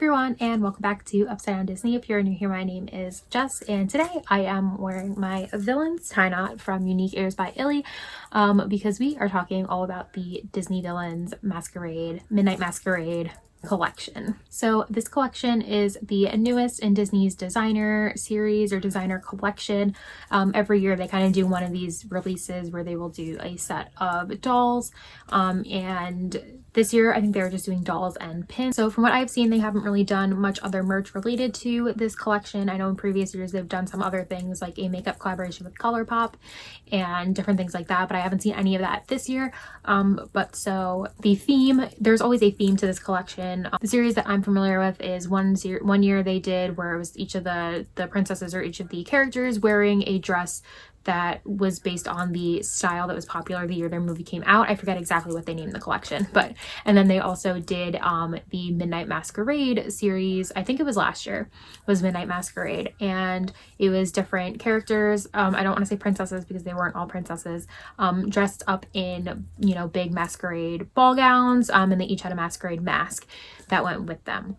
everyone, and welcome back to Upside Down Disney. If you're new here, my name is Jess, and today I am wearing my Villains tie knot from Unique Airs by Illy, because we are talking all about the Disney Villains Masquerade, Midnight Masquerade collection. So this collection is the newest in Disney's designer series or designer collection. Every year they kind of do one of these releases where they will do a set of dolls, and this year I think they were just doing dolls and pins. So from what I've seen, they haven't really done much other merch related to this collection. I know in previous years they've done some other things like a makeup collaboration with ColourPop and different things like that, but I haven't seen any of that this year. But so the theme, there's always a theme to this collection. The series that I'm familiar with is one year they did where it was each of the princesses or each of the characters wearing a dress that was based on the style that was popular the year their movie came out. I forget exactly what they named the collection, and then they also did the Midnight Masquerade series. I think it was last year, was Midnight Masquerade, and it was different characters. I don't want to say princesses because they weren't all princesses, dressed up in, you know, big masquerade ball gowns, and they each had a masquerade mask that went with them.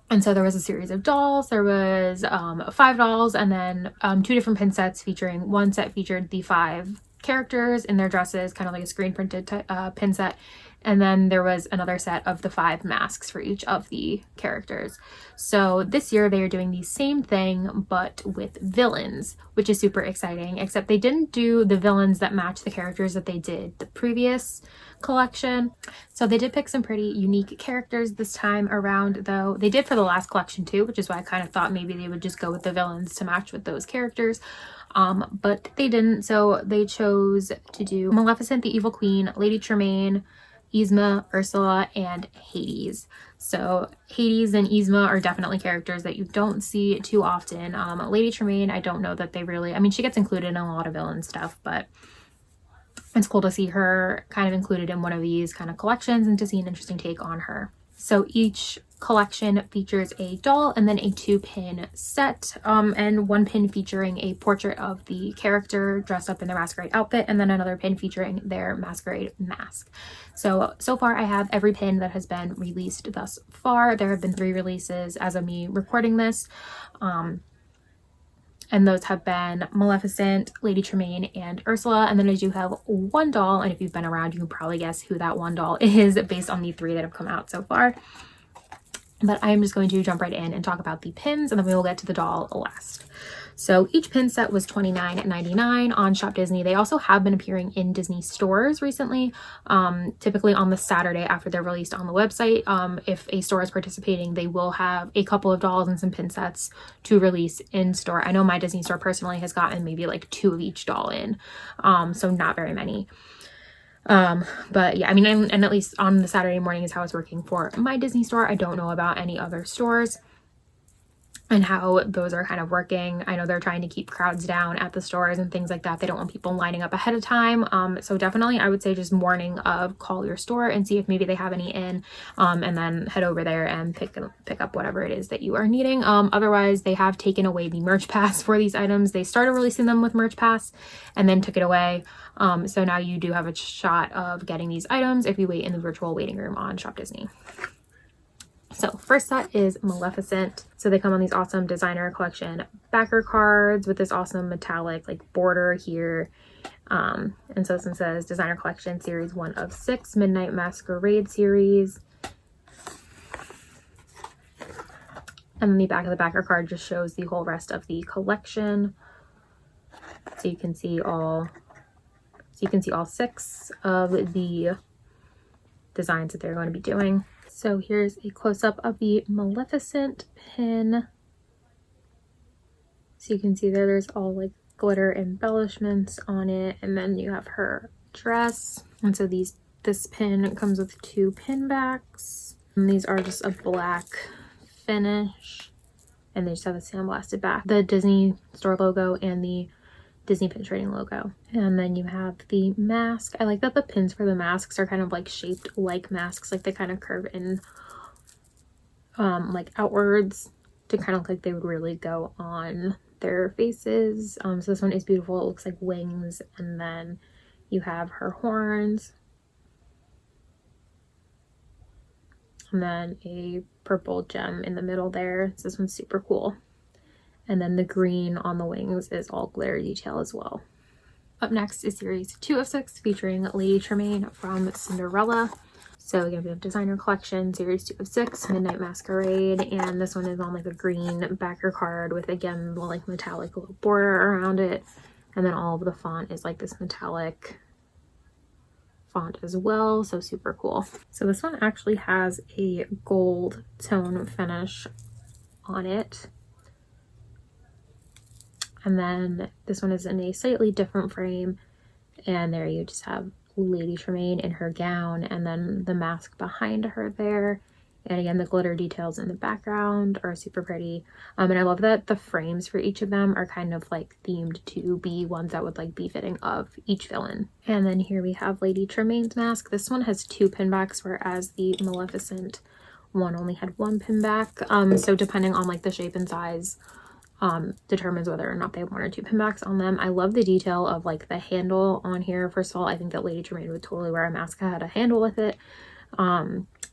And so there was a series of dolls. There was 5 dolls, and then 2 different pin sets featuring, one set featured the 5 characters in their dresses, kind of like a screen printed pin set. And then there was another set of the 5 masks for each of the characters. So this year they are doing the same thing, but with villains, which is super exciting, except they didn't do the villains that match the characters that they did the previous collection. So they did pick some pretty unique characters this time around, though. They did for the last collection too, which is why I kind of thought maybe they would just go with the villains to match with those characters. But they didn't. So they chose to do Maleficent, the Evil Queen, Lady Tremaine, Yzma, Ursula, and Hades. So Hades and Yzma are definitely characters that you don't see too often. Lady Tremaine, I don't know that they really, I mean, she gets included in a lot of villain stuff, but it's cool to see her kind of included in one of these kind of collections and to see an interesting take on her. So each collection features a doll and then a 2-pin set, and 1 pin featuring a portrait of the character dressed up in their masquerade outfit, and then another pin featuring their masquerade mask. So far I have every pin that has been released thus far. There have been 3 releases as of me recording this. And those have been Maleficent, Lady Tremaine, and Ursula. And then I do have 1 doll, and if you've been around, you can probably guess who that 1 doll is based on the 3 that have come out so far. But I'm just going to jump right in and talk about the pins, and then we will get to the doll last. So each pin set was $29.99 on Shop Disney. They also have been appearing in Disney stores recently, typically on the Saturday after they're released on the website. If a store is participating, they will have a couple of dolls and some pin sets to release in store. I know my Disney store personally has gotten maybe like 2 of each doll in, so not very many. But yeah, I mean, and at least on the Saturday morning is how it's working for my Disney store. I don't know about any other stores and how those are kind of working. I know they're trying to keep crowds down at the stores and things like that. They don't want people lining up ahead of time. So definitely I would say just morning of, call your store and see if maybe they have any in, and then head over there and pick up whatever it is that you are needing. Otherwise they have taken away the merch pass for these items. They started releasing them with merch pass and then took it away. So now you do have a shot of getting these items if you wait in the virtual waiting room on Shop Disney. So first set is Maleficent. So they come on these awesome designer collection backer cards with this awesome metallic like border here. And so this one says designer collection series 1 of 6, Midnight Masquerade series. And then the back of the backer card just shows the whole rest of the collection. So you can see all 6 of the designs that they're going to be doing. So here's a close-up of the Maleficent pin. So you can see there's all like glitter embellishments on it, and then you have her dress. And so this pin comes with 2 pin backs, and these are just a black finish, and they just have a sandblasted back, the Disney store logo and the Disney pin trading logo. And then you have the mask. I like that the pins for the masks are kind of like shaped like masks, like they kind of curve in like outwards to kind of like they would really go on their faces. So this one is beautiful. It looks like wings, and then you have her horns. and then a purple gem in the middle there. So this one's super cool. And then the green on the wings is all glitter detail as well. Up next is series 2 of 6 featuring Lady Tremaine from Cinderella. So again, we have designer collection, series 2 of 6, Midnight Masquerade, and this one is on like a green backer card with, again, the like metallic little border around it. And then all of the font is like this metallic font as well, so super cool. So this one actually has a gold tone finish on it. And then this one is in a slightly different frame, and there you just have Lady Tremaine in her gown and then the mask behind her there. And again, the glitter details in the background are super pretty. And I love that the frames for each of them are kind of like themed to be ones that would like be fitting of each villain. And then here we have Lady Tremaine's mask. This one has 2 pin backs, whereas the Maleficent one only had 1 pin back. So depending on like the shape and size, determines whether or not they have 1 or 2 pin backs on them. I love the detail of like the handle on here. First of all, I think that Lady Tremaine would totally wear a mask that had a handle with it.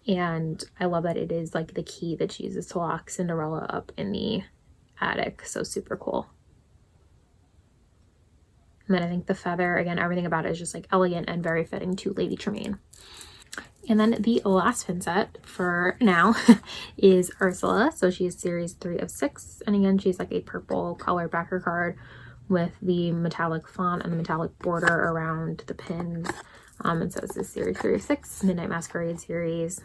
And I love that it is like the key that she uses to lock Cinderella up in the attic. So super cool. And then I think the feather, again, everything about it is just like elegant and very fitting to Lady Tremaine. And then the last pin set for now is Ursula. So she is series 3 of 6. And again, she's like a purple color backer card with the metallic font and the metallic border around the pins. And so this is series 3 of 6, Midnight Masquerade series,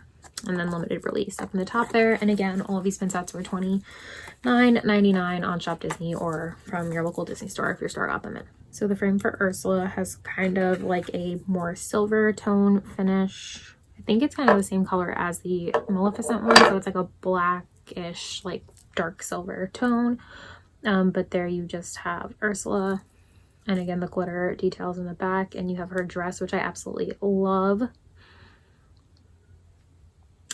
and then limited release up in the top there. And again, all of these pin sets were $29.99 on Shop Disney or from your local Disney store if your store got them in. So the frame for Ursula has kind of like a more silver tone finish. I think it's kind of the same color as the Maleficent one, so it's like a blackish, like dark silver tone. But there you just have Ursula, and again the glitter details in the back, and you have her dress, which I absolutely love.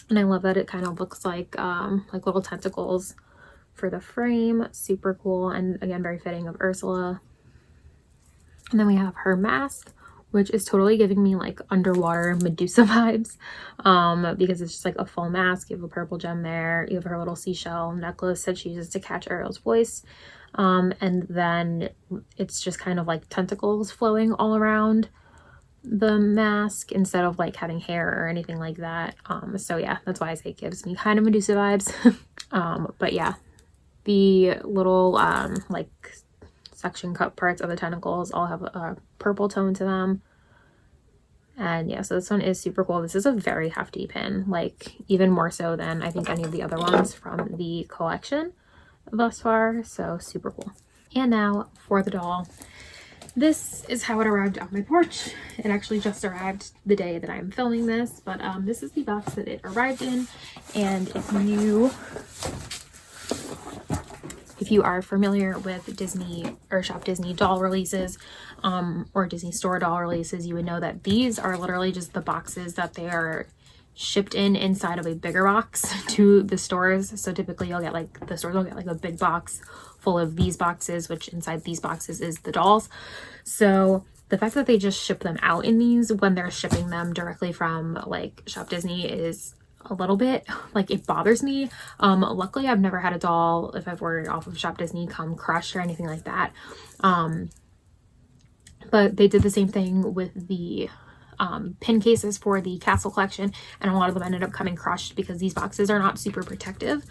And I love that it kind of looks like little tentacles for the frame. Super cool, and again very fitting of Ursula. And then we have her mask, which is totally giving me like underwater Medusa vibes, because it's just like a full mask. You have a purple gem there, you have her little seashell necklace that she uses to catch Ariel's voice, and then it's just kind of like tentacles flowing all around the mask instead of like having hair or anything like that. So yeah, that's why I say it gives me kind of Medusa vibes. But yeah, the little like section cut parts of the tentacles all have a purple tone to them. And yeah, so this one is super cool. This is a very hefty pin, like even more so than I think any of the other ones from the collection thus far. So super cool. And now for the doll. This is how it arrived on my porch. It actually just arrived the day that I'm filming this, but this is the box that it arrived in. And if you are familiar with Disney or Shop Disney doll releases, or Disney Store doll releases, you would know that these are literally just the boxes that they are shipped inside of a bigger box to the stores. So typically you'll get like, the stores will get like a big box full of these boxes, which inside these boxes is the dolls. So the fact that they just ship them out in these when they're shipping them directly from like Shop Disney is a little bit like, it bothers me. Luckily I've never had a doll, if I've ordered off of Shop Disney, come crushed or anything like that. But they did the same thing with the pin cases for the Castle collection, and a lot of them ended up coming crushed because these boxes are not super protective.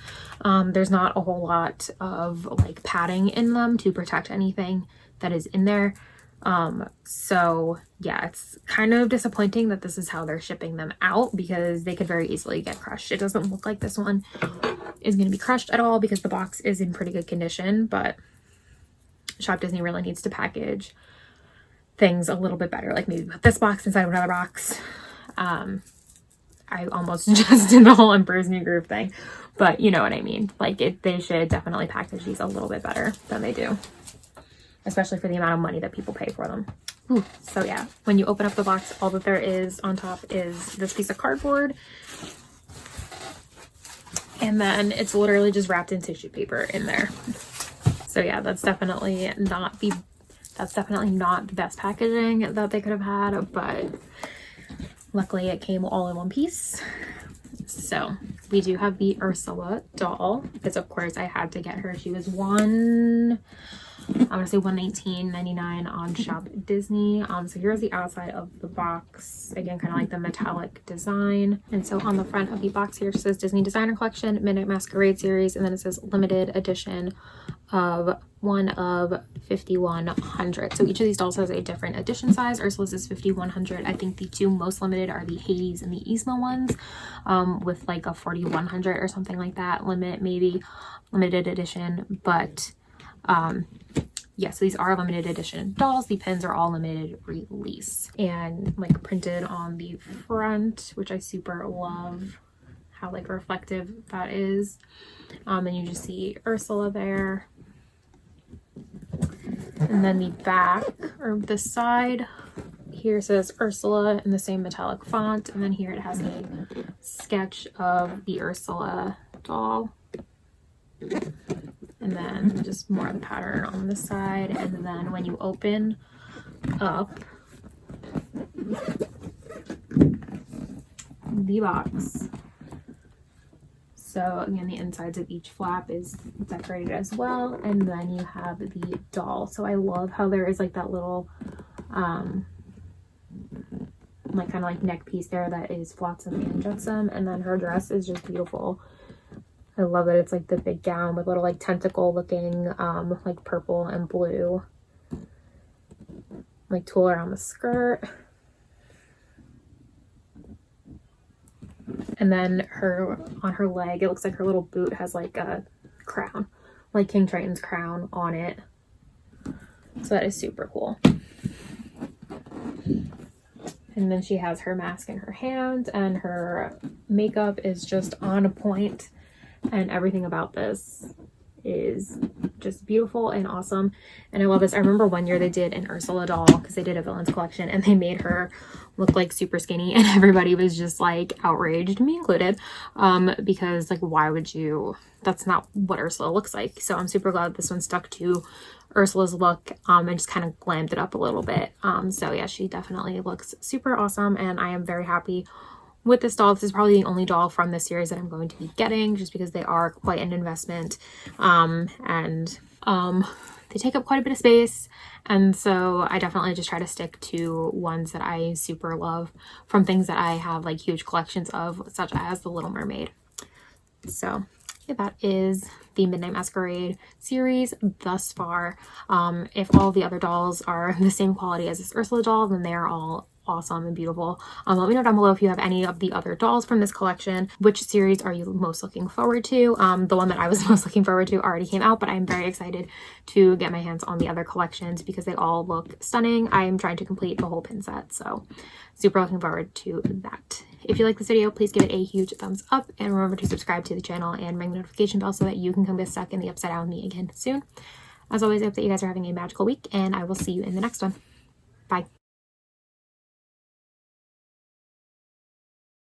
There's not a whole lot of like padding in them to protect anything that is in there. So yeah, it's kind of disappointing that this is how they're shipping them out, because they could very easily get crushed. It doesn't look like this one is going to be crushed at all because the box is in pretty good condition, but Shop Disney really needs to package things a little bit better, like maybe put this box inside of another box. I almost just did the whole Emperor's New Groove thing, but you know what I mean. Like they should definitely package these a little bit better than they do, especially for the amount of money that people pay for them. Ooh. So yeah, when you open up the box, all that there is on top is this piece of cardboard, and then it's literally just wrapped in tissue paper in there. So yeah, that's definitely not the best packaging that they could have had, but luckily it came all in one piece. So we do have the Ursula doll, because of course I had to get her. She was I'm gonna say $119.99 on Shop Disney. So here's the outside of the box. Again, kind of like the metallic design. And so on the front of the box here, it says Disney Designer Collection, Midnight Masquerade Series, and then it says limited edition of 1 of 5,100. So each of these dolls has a different edition size. Ursula's is 5,100. I think the two most limited are the Hades and the Yzma ones, with like a 4,100 or something like that. Limited edition, but yeah, so these are limited edition dolls. The pins are all limited release and like printed on the front, which I super love how like reflective that is. And you just see Ursula there. And then the back, or the side here, says Ursula in the same metallic font. And then here it has a sketch of the Ursula doll. And then just more of the pattern on the side. And then when you open up the box, so again, the insides of each flap is decorated as well. And then you have the doll. So I love how there is like that little like kind of like neck piece there that is flotsam and jetsam. And then her dress is just beautiful. I love that it's like the big gown with little like tentacle looking like purple and blue like tulle around the skirt. And then on her leg, it looks like her little boot has like a crown, like King Triton's crown on it. So that is super cool. And then she has her mask in her hand, and her makeup is just on point. And everything about this is just beautiful and awesome. And I love this. I remember one year they did an Ursula doll, because they did a Villains collection, and they made her look like super skinny, and everybody was just like outraged, me included, because like, why would you? That's not what Ursula looks like. So I'm super glad this one stuck to Ursula's look, and just kind of glammed it up a little bit. So yeah, she definitely looks super awesome, and I am very happy with this doll. This is probably the only doll from this series that I'm going to be getting, just because they are quite an investment, and they take up quite a bit of space. And so I definitely just try to stick to ones that I super love from things that I have like huge collections of, such as the Little Mermaid. So yeah, that is the Midnight Masquerade series thus far. If all the other dolls are the same quality as this Ursula doll, then they are all awesome and beautiful. Let me know down below if you have any of the other dolls from this collection. Which series are you most looking forward to? The one that I was most looking forward to already came out, but I'm very excited to get my hands on the other collections because they all look stunning. I am trying to complete the whole pin set, so super looking forward to that. If you like this video, please give it a huge thumbs up, and remember to subscribe to the channel and ring the notification bell so that you can come get stuck in the upside down with me again soon. As always, I hope that you guys are having a magical week, and I will see you in the next one.